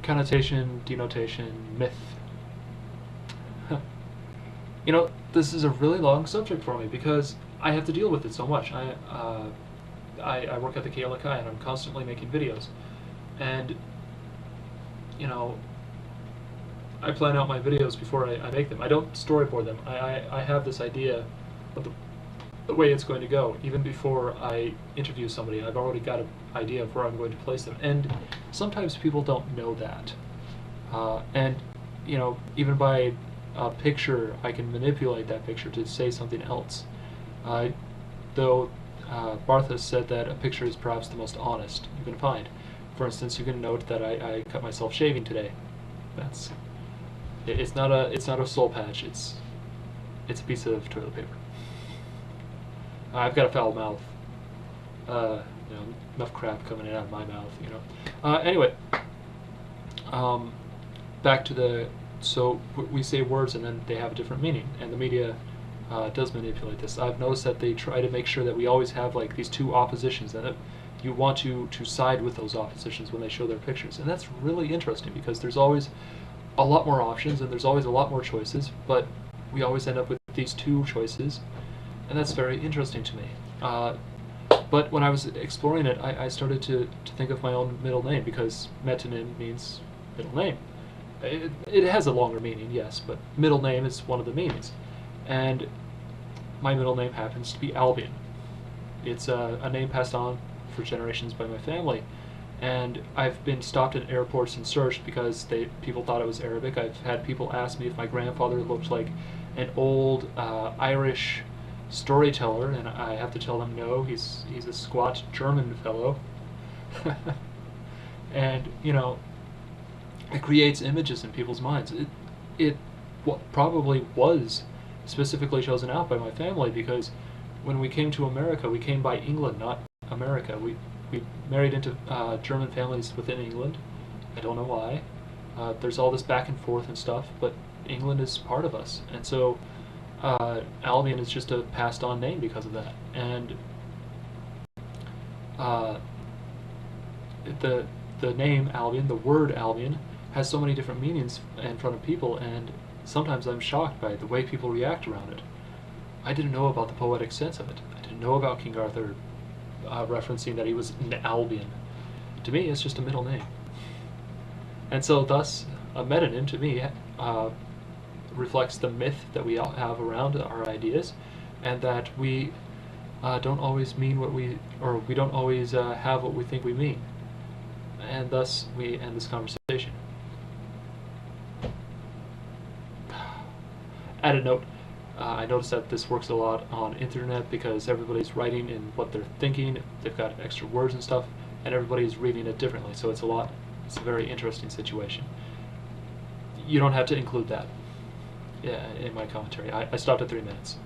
Connotation, denotation, myth. You know, this is a really long subject for me because I have to deal with it so much. I work at the KLK and I'm constantly making videos. And, you know, I plan out my videos before I make them. I don't storyboard them. I have this idea of the way it's going to go. Even before I interview somebody, I've already got an idea of where I'm going to place them. And sometimes people don't know that. And, you know, even by a picture, I can manipulate that picture to say something else. Though Barthes said that a picture is perhaps the most honest you can find. For instance, you can note that I cut myself shaving today. It's not a soul patch. It's a piece of toilet paper. I've got a foul mouth. You know, enough crap coming in out of my mouth. You know. Anyway, back to the. So we say words and then they have a different meaning, and the media does manipulate this. I've noticed that they try to make sure that we always have like these two oppositions, and that you want to side with those oppositions when they show their pictures, and that's really interesting because there's always a lot more options and there's always a lot more choices, but we always end up with these two choices, and that's very interesting to me. But when I was exploring it, I started to think of my own middle name, because metonym means middle name. It has a longer meaning, yes, but middle name is one of the meanings. And my middle name happens to be Albion. It's a name passed on for generations by my family. And I've been stopped at airports and searched because people thought it was Arabic. I've had people ask me if my grandfather looked like an old Irish storyteller, and I have to tell them no, he's a squat German fellow. And, you know, it creates images in people's minds. It probably was specifically chosen out by my family because when we came to America, we came by England, not America. We married into German families within England. I don't know why. There's all this back and forth and stuff, but England is part of us, and so Albion is just a passed on name because of that. And the name Albion, the word Albion, has so many different meanings in front of people, and sometimes I'm shocked by the way people react around it. I didn't know about the poetic sense of it. I didn't know about King Arthur referencing that he was an Albion. To me, it's just a middle name. And so thus, a metonym to me reflects the myth that we all have around our ideas, and that we don't always mean what we don't always have what we think we mean. And thus, we end this conversation. Added note, I noticed that this works a lot on internet because everybody's writing in what they're thinking, they've got extra words and stuff, and everybody's reading it differently, so it's a very interesting situation. You don't have to include that in my commentary. I stopped at 3 minutes.